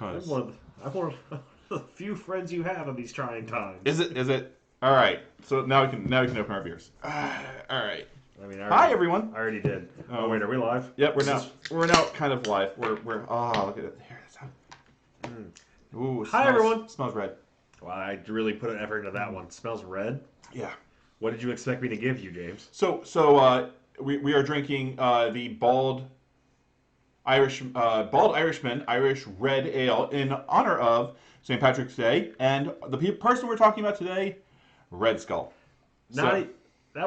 Because I'm one of the few friends you have in these trying times. is it? All right. So now we can open our beers. All right. I mean, Hi everyone. I already did. Oh wait, are we live? Yep, we're now kind of live. We're oh look at it. Here it's out. Ooh, Hi everyone. Smells red. Well, I really put an effort into that one. It smells red. Yeah. What did you expect me to give you, James? So we are drinking the bald Irishman Irish Red Ale in honor of St. Patrick's Day, and the person we're talking about today, Red Skull. That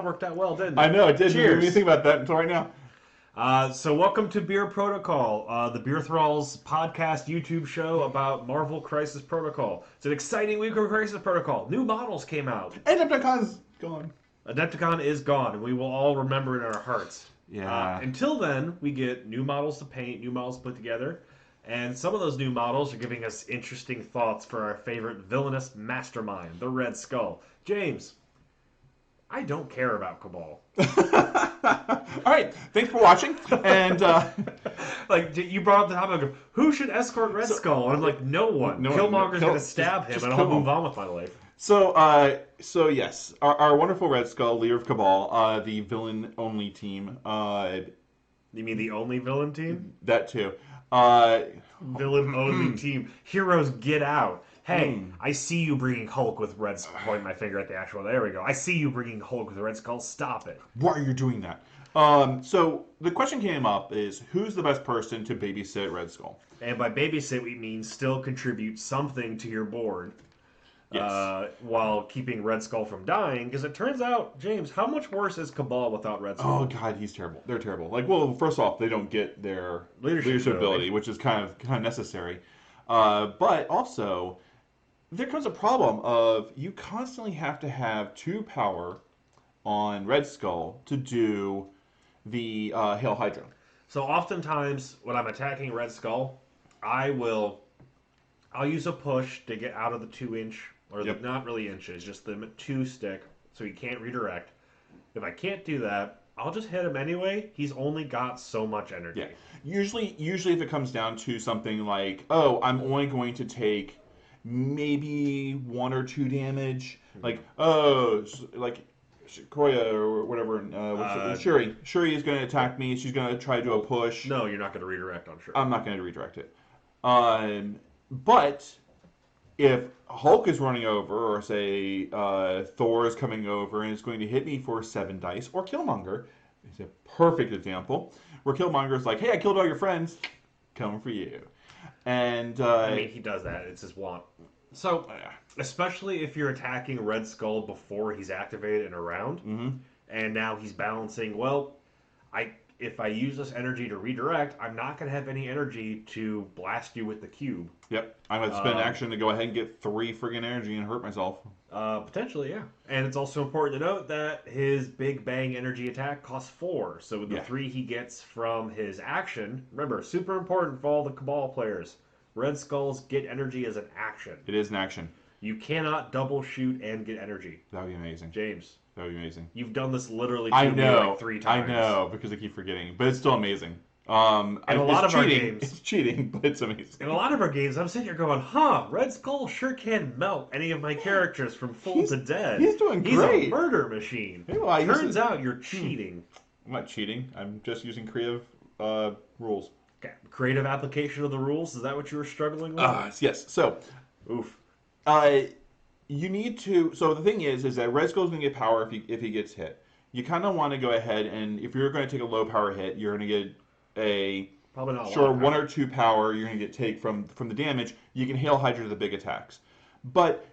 worked out well, didn't it? I know it did. Cheers. You didn't even think about that until right now. So welcome to Beer Protocol, the BeerThralls podcast YouTube show about Marvel Crisis Protocol. It's an exciting week of Crisis Protocol. New models came out. Adepticon's gone. Adepticon is gone, and we will all remember it in our hearts. Yeah. Until then, we get new models to paint, new models to put together, and some of those new models are giving us interesting thoughts for our favorite villainous mastermind, the Red Skull. James, I don't care about Cabal. All right, thanks for watching. And like you brought up the topic of who should escort Red Skull, and I'm like, no one. Killmonger's gonna stab him, and I'll move on with my life. So yes, our wonderful Red Skull, leader of Cabal, the villain-only team. You mean the only villain team? That too. Villain-only team. Heroes, get out. Hey, I see you bringing Hulk with Red Skull. Point my finger at the actual. There we go. I see you bringing Hulk with Red Skull. Stop it. Why are you doing that? So the question came up is who's the best person to babysit Red Skull? And by babysit, we mean still contribute something to your board. Yes. While keeping Red Skull from dying, because it turns out, James, how much worse is Cabal without Red Skull? Oh God, he's terrible. They're terrible. Like, well, first off, they don't get their leadership ability, which is kind of necessary. But also, there comes a problem of you constantly have to have 2 power on Red Skull to do the Hail Hydra. So oftentimes, when I'm attacking Red Skull, I'll use a push to get out of the 2-inch. Or not really inches, just the 2 stick, so he can't redirect. If I can't do that, I'll just hit him anyway. He's only got so much energy. Yeah. Usually if it comes down to something like, oh, I'm only going to take maybe 1 or 2 damage, like Koya or whatever, Shuri. Shuri is going to attack me. She's going to try to do a push. No, you're not going to redirect on Shuri. I'm not going to redirect it. But if Hulk is running over, or say Thor is coming over and is going to hit me for 7 dice, or Killmonger is a perfect example, where Killmonger is like, hey, I killed all your friends, coming for you. And I mean, he does that. It's his want. So, especially if you're attacking Red Skull before he's activated and around, and now he's balancing, well, if I use this energy to redirect, I'm not going to have any energy to blast you with the cube. Yep. I'm going to spend action to go ahead and get 3 friggin' energy and hurt myself. Potentially, yeah. And it's also important to note that his Big Bang energy attack costs 4. So the 3 he gets from his action, remember, super important for all the Cabal players. Red Skulls get energy as an action. It is an action. You cannot double shoot and get energy. That would be amazing. James. That would be amazing. You've done this literally like 3 times. I know, because I keep forgetting. But it's still amazing. In a lot of our games, it's cheating, but it's amazing. In a lot of our games, I'm sitting here going, Red Skull sure can melt any of my characters from full to dead. He's doing great. He's a murder machine. Turns out you're cheating. I'm not cheating. I'm just using creative rules. Okay. Creative application of the rules? Is that what you were struggling with? Yes. So, oof. You need to. So the thing is that Red Skull's going to get power if he gets hit. You kind of want to go ahead and if you're going to take a low power hit, you're going to get probably not 1 or 2 power. You're going to take from the damage. You can Hail Hydra the big attacks, but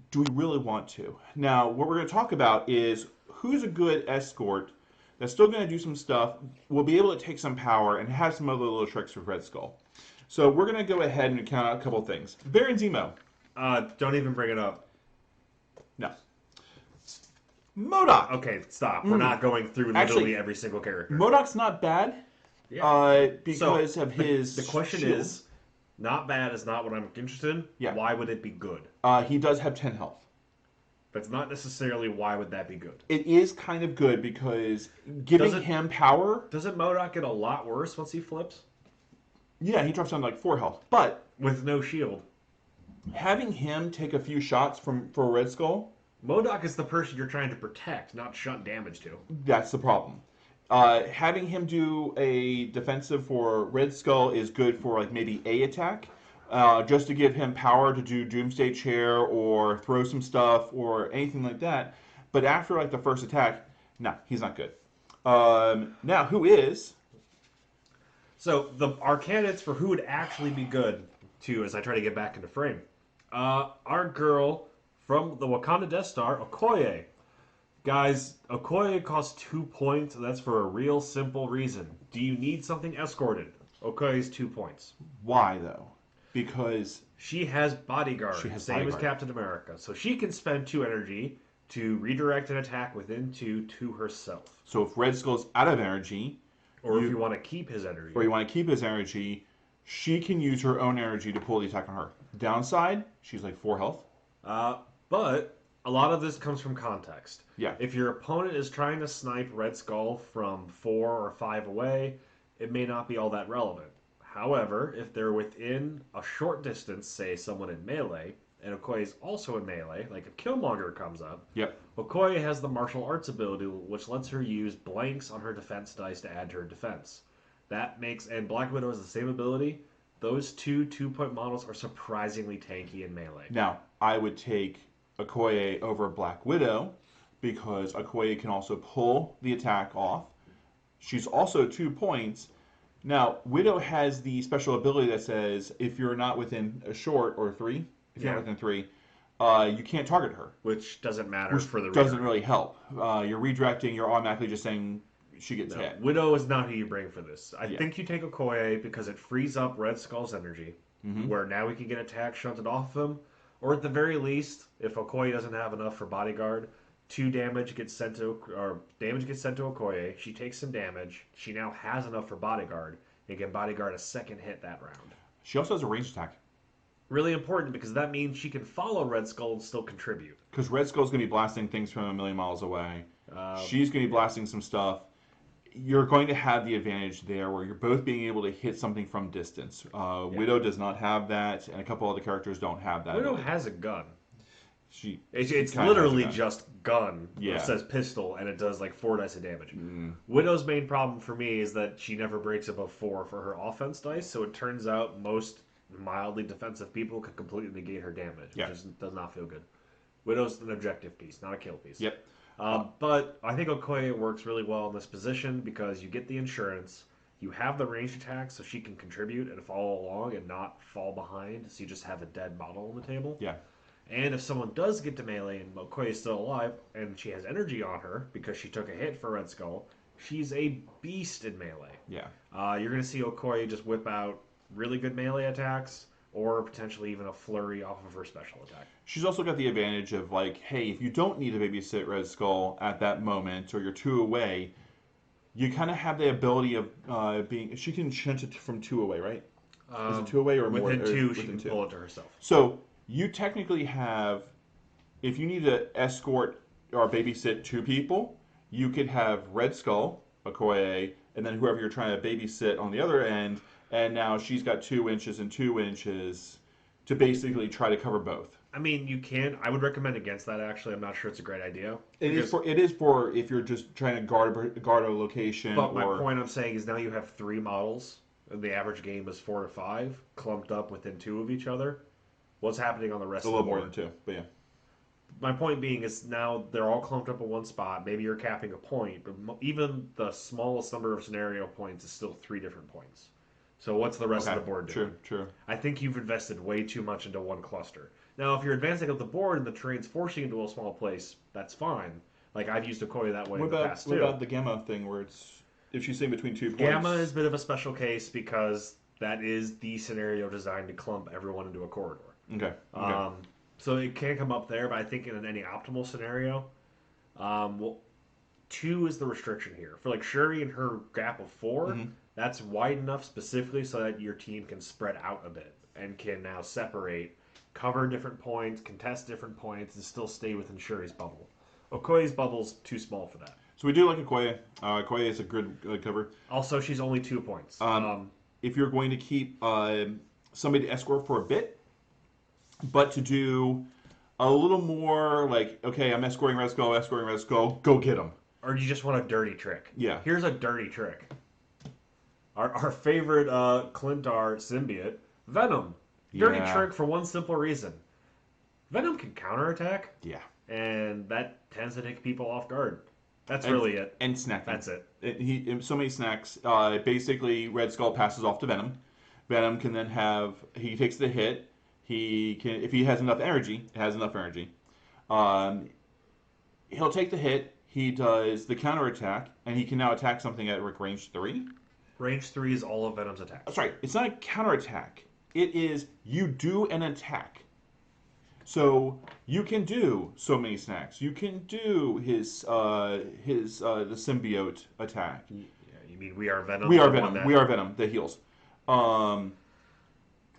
do we really want to? Now, what we're going to talk about is who's a good escort that's still going to do some stuff. Will be able to take some power and have some other little tricks with Red Skull. So we're going to go ahead and count out a couple of things. Baron Zemo. Don't even bring it up. No. MODOK. Okay, stop. We're not going through literally every single character. MODOK's not bad. Yeah. Because of his. The question shield. is, not bad is not what I'm interested in. Yeah. Why would it be good? He does have 10 health. That's not necessarily why would that be good. It is kind of good because giving him power. Doesn't MODOK get a lot worse once he flips? Yeah, he drops down to like 4 health. But with no shield. having him take a few shots for Red Skull, MODOK is the person you're trying to protect, not shunt damage to. that's the problem. Having him do a defensive for Red Skull is good for like maybe a attack, just to give him power to do Doomsday Chair or throw some stuff or anything like that. But after like the first attack, no, he's not good. Now, who is? So our candidates for who would actually be good, too, as I try to get back into frame. Our girl from the Wakanda Death Star, Okoye. Guys, Okoye costs 2 points, and that's for a real simple reason. Do you need something escorted? Okoye's 2 points. Why though? Because she has bodyguard, she has same bodyguard. as Captain America. So she can spend 2 energy to redirect an attack within 2 to herself. So if Red Skull's out of energy, or if you want to keep his energy, she can use her own energy to pull the attack on her. Downside, she's like 4 health. But a lot of this comes from context. Yeah. If your opponent is trying to snipe Red Skull from 4 or 5 away, it may not be all that relevant. However, if they're within a short distance, say someone in melee, and Okoye is also in melee, like if Killmonger comes up, Yep. Okoye has the martial arts ability, which lets her use blanks on her defense dice to add to her defense. That makes, and Black Widow has the same ability. Those 2 2-point models are surprisingly tanky in melee. Now, I would take Okoye over Black Widow because Okoye can also pull the attack off. She's also 2 points. Now, Widow has the special ability that says if you're not within a short or 3, if you're not within 3, you can't target her. Which doesn't matter for the doesn't really help. You're redirecting, you're automatically just saying she gets hit. Widow is not who you bring for this. I think you take Okoye because it frees up Red Skull's energy, where now we can get attack shunted off of him. Or at the very least, if Okoye doesn't have enough for bodyguard, 2 damage gets sent to Okoye. She takes some damage. She now has enough for bodyguard and can bodyguard a second hit that round. She also has a ranged attack. Really important because that means she can follow Red Skull and still contribute. Because Red Skull's going to be blasting things from a million miles away. She's going to be blasting some stuff. You're going to have the advantage there where you're both being able to hit something from distance. Widow does not have that, and a couple other characters don't have that. Widow has a gun. It's kinda literally just gun. Yeah. It says pistol, and it does like 4 dice of damage. Widow's main problem for me is that she never breaks above 4 for her offense dice, so it turns out most mildly defensive people can completely negate her damage, which does not feel good. Widow's an objective piece, not a kill piece. Yep. But I think Okoye works really well in this position because you get the insurance, you have the ranged attack so she can contribute and follow along and not fall behind, so you just have a dead model on the table. Yeah. And if someone does get to melee and Okoye is still alive and she has energy on her because she took a hit for Red Skull, she's a beast in melee. Yeah. You're going to see Okoye just whip out really good melee attacks or potentially even a flurry off of her special attack. She's also got the advantage of like, hey, if you don't need to babysit Red Skull at that moment or you're 2 away, you kind of have the ability of being. She can shunt it from 2 away, right? Is it 2 away or more? Within 2, she can pull it to herself. So you technically have, if you need to escort or babysit 2 people, you could have Red Skull, Okoye, and then whoever you're trying to babysit on the other end, and now she's got 2 inches and 2 inches to basically try to cover both. I mean, you can. I would recommend against that, actually. I'm not sure it's a great idea. It is for if you're just trying to guard a location. But my point I'm saying is now you have 3 models, and the average game is 4 to 5, clumped up within 2 of each other. What's happening on the rest of the board? A little more than 2, but yeah. My point being is now they're all clumped up in one spot. Maybe you're capping a point, but even the smallest number of scenario points is still 3 different points. So what's the rest of the board doing? True. I think you've invested way too much into one cluster. Now, if you're advancing up the board and the terrain's forcing you into a small place, that's fine. Like, I've used Okoye that way in the past, too. What about the Gamma thing where it's, if she's in between 2 points? Gamma is a bit of a special case because that is the scenario designed to clump everyone into a corridor. Okay. So it can come up there, but I think in any optimal scenario, 2 is the restriction here. For like Shuri and her gap of 4, that's wide enough specifically so that your team can spread out a bit and can now separate, cover different points, contest different points, and still stay within Shuri's bubble. Okoye's bubble's too small for that. So we do like Okoye. Okoye is a good cover. Also, she's only 2 points. if you're going to keep somebody to escort for a bit, but to do a little more like, okay, I'm escorting Red Skull, go get him. Or do you just want a dirty trick? Yeah. Here's a dirty trick. Our favorite Clintar symbiote, Venom. Dirty Yeah. trick for one simple reason. Venom can counterattack, Yeah. and that tends to take people off guard. That's And, really it. and snacking. That's it. So many snacks. Basically, Red Skull passes off to Venom. Venom can then he takes the hit. He can, if he has enough energy, um, he'll take the hit. He does the counterattack, and he can now attack something at like range 3. Range 3 is all of Venom's attacks. Sorry, it's not a counterattack. It is you do an attack. So you can do so many snacks. You can do the symbiote attack. Yeah, you mean We Are Venom? We are Venom. We are Venom. The heals.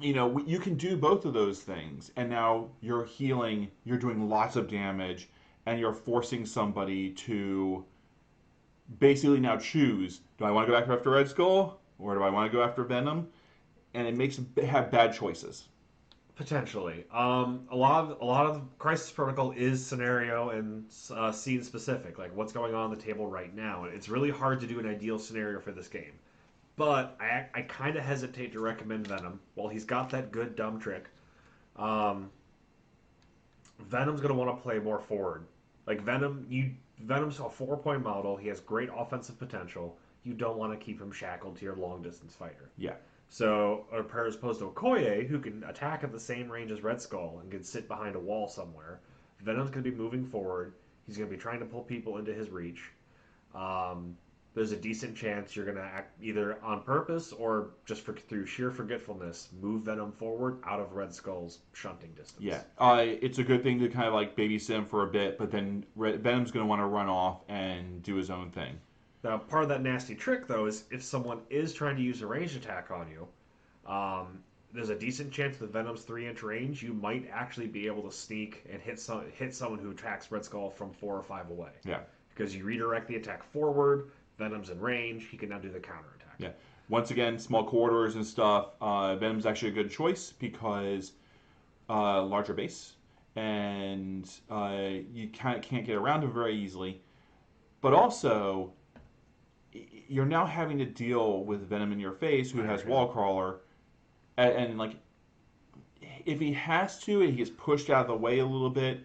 You can do both of those things, and now you're healing. You're doing lots of damage, and you're forcing somebody to basically now choose: do I want to go after Red Skull, or do I want to go after Venom? And it makes them have bad choices. Potentially. A lot of Crisis Protocol is scenario and scene specific, like what's going on the table right now. It's really hard to do an ideal scenario for this game. But I kind of hesitate to recommend Venom. While he's got that good dumb trick, Venom's going to want to play more forward. Like Venom's a 4-point model. He has great offensive potential. You don't want to keep him shackled to your long distance fighter. Yeah. So, as opposed to Okoye, who can attack at the same range as Red Skull and can sit behind a wall somewhere, Venom's going to be moving forward. He's going to be trying to pull people into his reach. There's a decent chance you're going to act either on purpose or just through sheer forgetfulness, move Venom forward out of Red Skull's shunting distance. Yeah. It's a good thing to kind of like babysit him for a bit, but then Venom's going to want to run off and do his own thing. Now, part of that nasty trick, though, is if someone is trying to use a ranged attack on you, there's a decent chance with Venom's 3-inch range, you might actually be able to sneak and hit someone who attacks Red Skull from 4 or 5 away. Yeah. Because you redirect the attack forward, Venom's in range, he can now do the counterattack. Yeah. Once again, small corridors and stuff, Venom's actually a good choice because larger base, and you can't get around him very easily. But also, you're now having to deal with Venom in your face, who has wall crawler, and like, if he has to, and he gets pushed out of the way a little bit,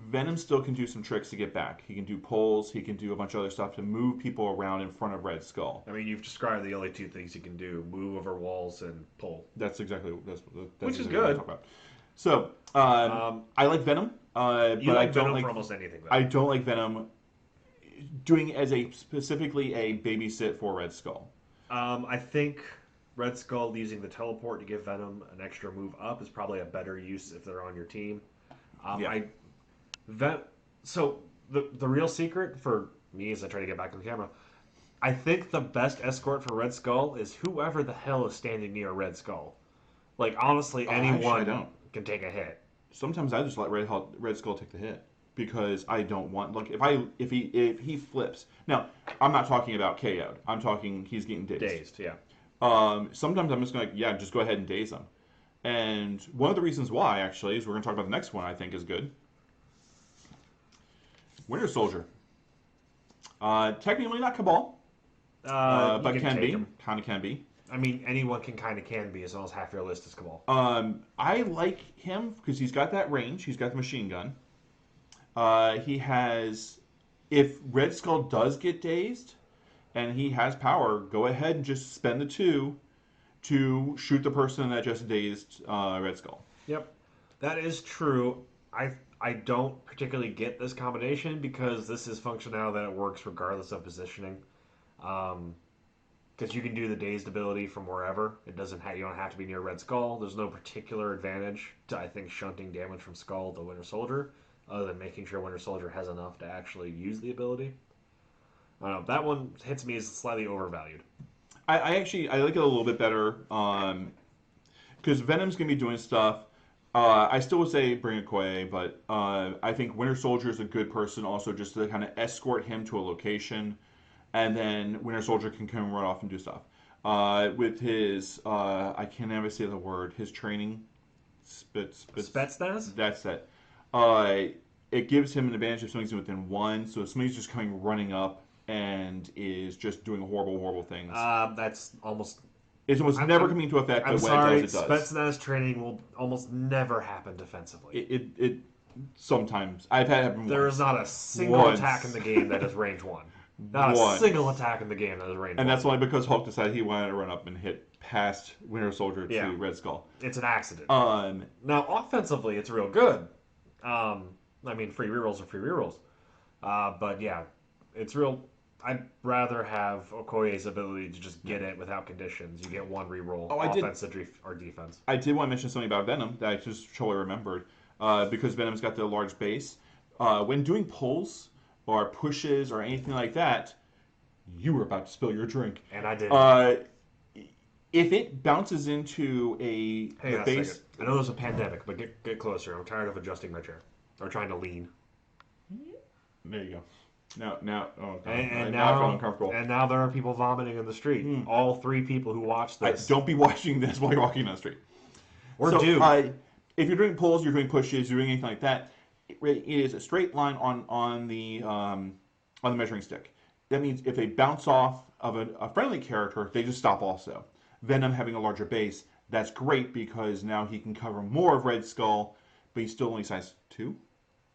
Venom still can do some tricks to get back. He can do pulls, he can do a bunch of other stuff to move people around in front of Red Skull. I mean, you've described the only two things he can do: move over walls and pull. That's exactly that's which is exactly good. What I talk about. So I like Venom, but I don't Venom like for almost anything. Though. I don't like Venom doing it as specifically a babysit for Red Skull. I think Red Skull using the teleport to give Venom an extra move up is probably a better use if they're on your team. So the real secret for me, as I try to get back on camera, I think the best escort for Red Skull is whoever the hell is standing near Red Skull. Like, honestly, anyone can take a hit. Sometimes I just let Red Skull take the hit because I don't want, like, if he flips. Now, I'm not talking about KO'd. I'm talking he's getting dazed. Dazed, yeah. Sometimes I'm just going to, just go ahead and daze him. And one of the reasons why, actually, is we're going to talk about the next one I think is good. Winter Soldier. Technically not Cabal, but can be. Kind of can be. I mean, anyone can be as long as half your list is Cabal. I like him because he's got that range. He's got the machine gun. He has... If Red Skull does get dazed and he has power, go ahead and just spend the 2 to shoot the person that just dazed Red Skull. Yep. That is true. I don't particularly get this combination because this is functionality that works regardless of positioning. Because you can do the dazed ability from wherever. You don't have to be near Red Skull. There's no particular advantage to, I think, shunting damage from Skull to Winter Soldier, other than making sure Winter Soldier has enough to actually use the ability. I don't know. That one hits me as slightly overvalued. I like it a little bit better because Venom's going to be doing stuff. I still would say bring Okoye, but I think Winter Soldier is a good person also just to kind of escort him to a location, and then Winter Soldier can come run off and do stuff. with his I can't ever say the word. His training, Spetsnaz? that's it. Uh, it gives him an advantage if somebody's within one. So if somebody's just coming running up and is just doing horrible things, That's almost. it's almost never coming into effect. I'm But when sorry, it does. Spetsnaz training will almost never happen defensively. It sometimes I've had it happen There once. is not a single attack in the game that is range 1. Not a Once. single attack in the game that is range 1. And that's only because Hulk decided he wanted to run up and hit past Winter Soldier Yeah. to Red Skull. It's an accident. Now, offensively, it's real good. I mean, free rerolls are free rerolls. But yeah, it's real. I'd rather have Okoye's ability to just get it without conditions. You get one reroll, offensive or defense. I did want to mention something about Venom that I just totally remembered. Because Venom's got the large base. When doing pulls or pushes or anything like that, you were about to spill your drink. And I did. If it bounces into a base, I know there's a pandemic, but get closer. I'm tired of adjusting my chair or trying to lean. There you go. Now, oh God. And now I feel uncomfortable. And now there are people vomiting in the street. All 3 people who watch this. Don't be watching this while you're walking down the street. Or so, do. If you're doing pulls, you're doing pushes, you're doing anything like that, it is a straight line on the measuring stick. That means if they bounce off of a friendly character, they just stop also. Venom having a larger base, that's great because now he can cover more of Red Skull, but he's still only size 2.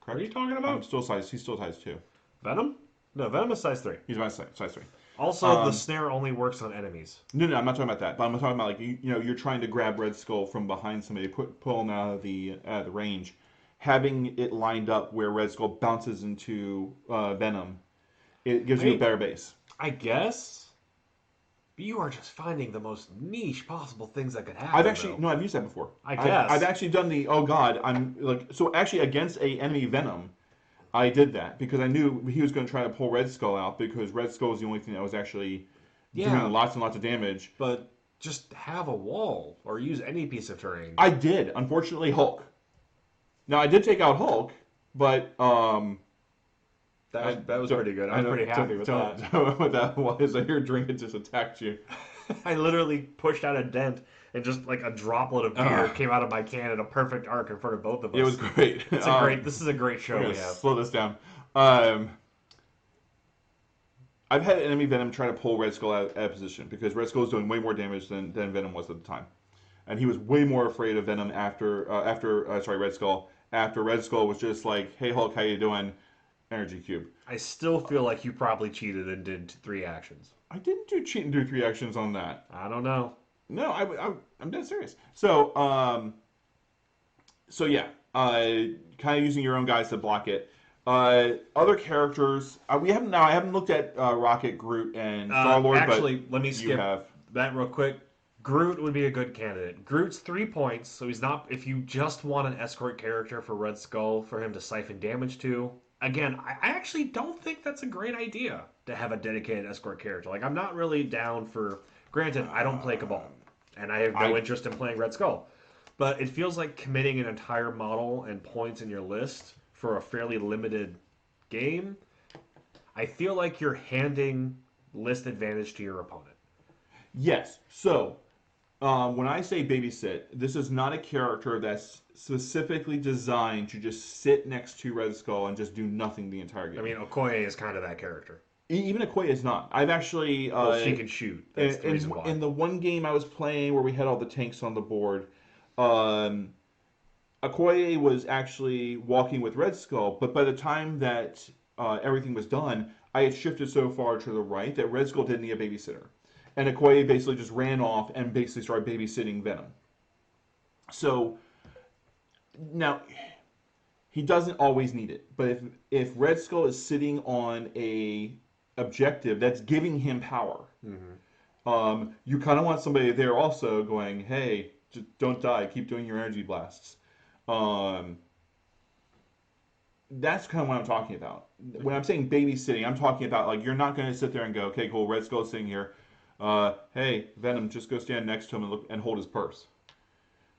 Correct? What are you talking about? He's still size 2. Venom? No, Venom is size 3. He's about size 3. Also, the snare only works on enemies. No, I'm not talking about that. But I'm talking about like you're trying to grab Red Skull from behind somebody, pull him out of the range, having it lined up where Red Skull bounces into Venom. It gives you a better base. I guess. But you are just finding the most niche possible things that could happen. I've used that before. I guess I've actually done the I'm like so actually against a enemy Venom. I did that because I knew he was going to try to pull Red Skull out because Red Skull was the only thing that was actually doing lots and lots of damage. But just have a wall or use any piece of terrain. I did. Unfortunately, Hulk. Now, I did take out Hulk, but that was pretty good. I was pretty happy with that. What that was, I hear drink had just attacked you. I literally pushed out a dent and just like a droplet of beer came out of my can in a perfect arc in front of both of us. It was great. This is a great show we have. Slow this down. I've had enemy Venom try to pull Red Skull out of position because Red Skull was doing way more damage than Venom was at the time, and he was way more afraid of Venom after Red Skull. After Red Skull was just like, "Hey Hulk, how you doing?" Energy cube. I still feel like you probably cheated and did 3 actions. I didn't cheat and do 3 actions on that. I don't know. No, I'm dead serious. So yeah, kind of using your own guys to block it. Other characters, I haven't looked at Rocket, Groot, and Star-Lord. Actually, let me skip have. that real quick. Groot would be a good candidate. Groot's 3 points, so he's not. If you just want an escort character for Red Skull for him to siphon damage to, again, I actually don't think that's a great idea to have a dedicated escort character. Like, I'm not really down for. Granted, I don't play Cabal, and I have no interest in playing Red Skull, but it feels like committing an entire model and points in your list for a fairly limited game. I feel like you're handing list advantage to your opponent. Yes. So, when I say babysit, this is not a character that's specifically designed to just sit next to Red Skull and just do nothing the entire game. I mean, Okoye is kind of that character. Even Okoye is not. I've actually... well, she can shoot. That's the reason why. In the one game I was playing where we had all the tanks on the board, Okoye was actually walking with Red Skull, but by the time that everything was done, I had shifted so far to the right that Red Skull didn't need a babysitter. And Okoye basically just ran off and basically started babysitting Venom. So, now, he doesn't always need it. But if Red Skull is sitting on a objective that's giving him power, you kind of want somebody there also going, hey, just don't die, keep doing your energy blasts. That's kind of what I'm talking about. When I'm saying babysitting, I'm talking about like you're not going to sit there and go, okay, cool, Red Skull's sitting here. Hey, Venom, just go stand next to him and look and hold his purse.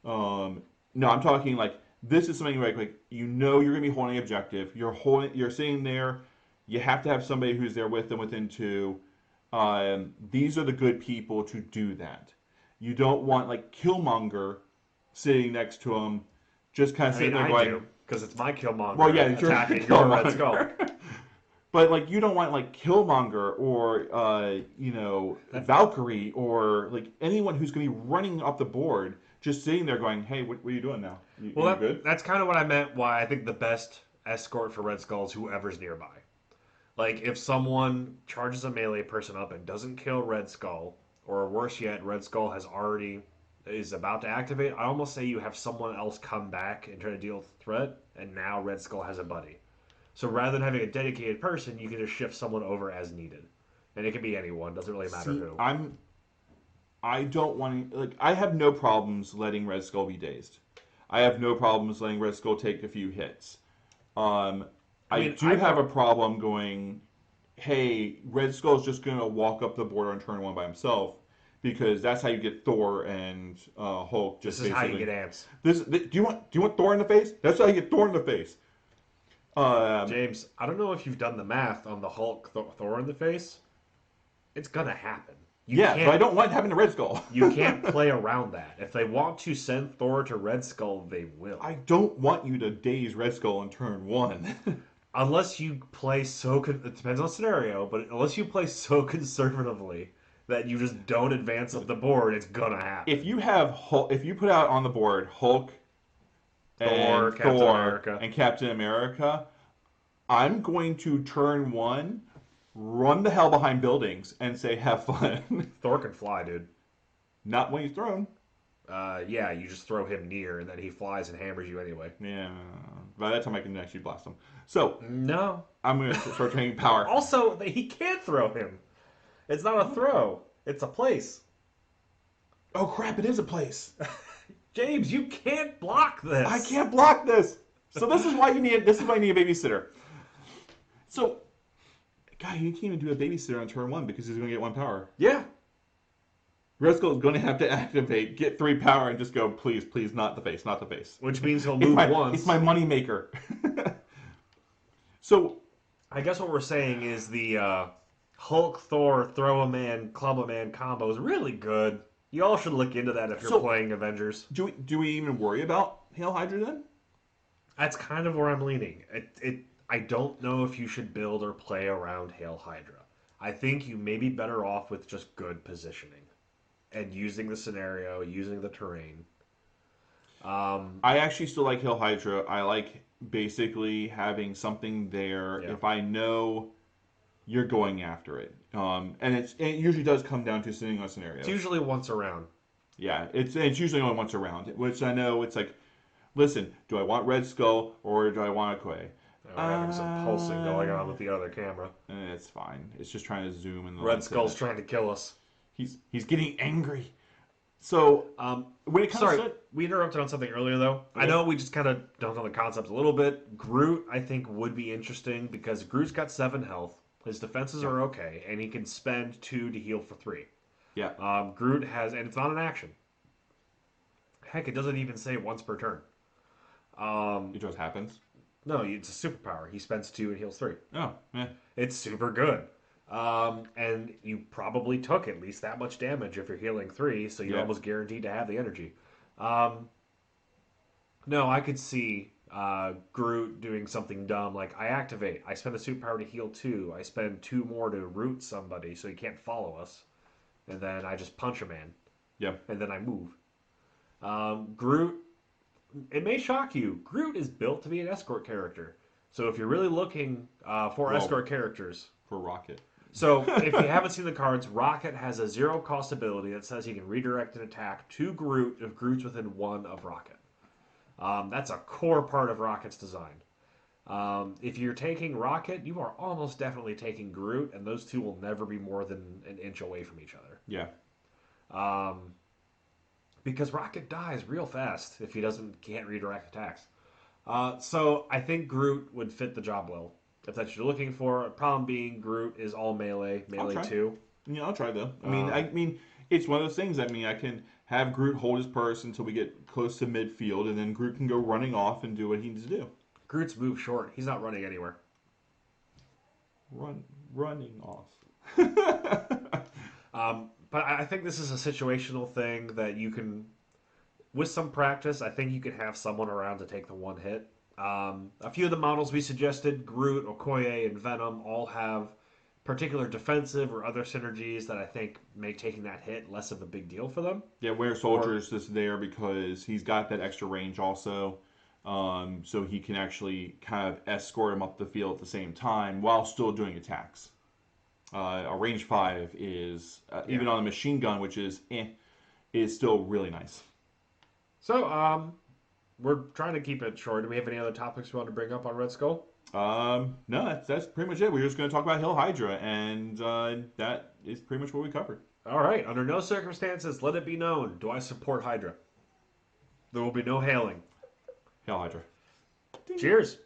No, I'm talking like this is something like you know you're going to be holding an objective. You're sitting there. You have to have somebody who's there with them within 2. These are the good people to do that. You don't want like Killmonger sitting next to him, just kind of I sitting mean, there I do going, because it's my "Well, yeah, Killmonger it's your attacking your Red Skull. Killmonger." But like you don't want like Killmonger or That Valkyrie or like anyone who's going to be running up the board just sitting there going, "Hey, what are you doing now? well, You good?" that's kind of what I meant. Why I think the best escort for Red Skull is whoever's nearby. Like if someone charges a melee person up and doesn't kill Red Skull, or worse yet, Red Skull has already is about to activate, I almost say you have someone else come back and try to deal with the threat, and now Red Skull has a buddy. So rather than having a dedicated person, you can just shift someone over as needed, and it can be anyone. Doesn't really matter See, who. I don't want to like I have no problems letting Red Skull be dazed. I have no problems letting Red Skull take a few hits. Um, I I mean, do have a problem going, hey, Red Skull's just gonna walk up the board on turn one by himself because that's how you get Thor and Hulk this just is how you basically. get ants. Do you want Thor in the face? That's how you get Thor in the face. Um, James, I don't know if you've done the math on the Hulk Thor in the face. It's gonna happen. You yeah, but I can't don't want having a Red Skull. you can't play around that. If they want to send Thor to Red Skull, they will. I don't want you to daze Red Skull on turn one. Unless you play it depends on the scenario, but unless you play so conservatively that you just don't advance up the board, it's gonna if happen. you have Hulk, if you put out on the board Hulk Thor, and Captain Thor America. and Captain America, I'm going to turn one, run the hell behind buildings, and say have fun. Thor can fly, dude. Not when he's thrown. Yeah, you just throw him near, and then he flies and hammers you anyway. Yeah, by that time I can actually blast him. So No. I'm going to start training power. Also, he can't throw him. It's not a throw. It's a place. Oh crap! It is a place. James, you can't block this. I can't block this. So this is why you need. This is why you need a babysitter. So, God, you can't even do a babysitter on turn one because he's going to get one power. Yeah. Red Skull is going to have to activate, get 3 power, and just go, please, please, not the face, not the face. Which means he'll It's move my, once. it's my money maker. So, I guess what we're saying is the Hulk Thor throw a man, club a man combo is really good. You all should look into that if you're So- playing Avengers. do we even worry about Hail Hydra then? That's kind of where I'm leaning. I don't know if you should build or play around Hail Hydra. I think you may be better off with just good positioning and using the scenario, using the terrain. I actually still like Hail Hydra. I like basically having something there Yeah. if I know you're going after it. And it usually does come down to sitting on scenarios. It's usually once around. Yeah, it's usually only once around, which I know it's like, listen, do I want Red Skull or do I want a Quay? We're having some pulsing going on with the other camera. It's fine. It's just trying to zoom in the Red lens of Skull's it. trying to kill us. He's getting angry. So when it comes Sorry, to we interrupted on something earlier though. I know we just kind of dumped on the concept a little bit. Groot, I think, would be interesting because Groot's got 7 health. His defenses are okay, and he can spend 2 to heal for 3. yeah, Groot has, and it's not an action. Heck, it doesn't even say once per turn. it just happens. No, it's a superpower. He spends 2 and heals 3. Oh, yeah. It's super good. And you probably took at least that much damage if you're healing 3, so you're Yeah. almost guaranteed to have the energy. No, I could see Groot doing something dumb like I activate, I spend a superpower to heal 2, I spend 2 more to root somebody so he can't follow us, and then I just punch a man, Yeah. and then I move. Groot, it may shock you, Groot is built to be an escort character. So if you're really looking for Well- escort characters, For Rocket. so, if you haven't seen the cards, Rocket has a 0 cost ability that says he can redirect an attack to Groot if Groot's within 1 of Rocket. That's a core part of Rocket's design. If you're taking Rocket, you are almost definitely taking Groot, and those two will never be more than an inch away from each other. Yeah. Because Rocket dies real fast if he can't redirect attacks. So I think Groot would fit the job well. If that's what you're looking for, problem being Groot is all melee try. 2. Yeah, I'll try though. I mean, it's one of those things. I mean, I can have Groot hold his purse until we get close to midfield, and then Groot can go running off and do what he needs to do. Groot's move short. He's not running anywhere. Running off. But I think this is a situational thing that you can, with some practice, I think you could have someone around to take the one hit. A few of the models we suggested, Groot, Okoye, and Venom, all have particular defensive or other synergies that I think make taking that hit less of a big deal for them. Yeah, Winter Or Soldier is just there because he's got that extra range also. So he can actually kind of escort him up the field at the same time while still doing attacks. A range 5 is, yeah. even on a machine gun, which is still really nice. So we're trying to keep it short. Do we have any other topics we want to bring up on Red Skull? No, that's pretty much it. We're just going to talk about Hail Hydra, and that is pretty much what we covered. All right. Under no circumstances, let it be known. Do I support Hydra? There will be no hailing. Hail Hydra. Cheers.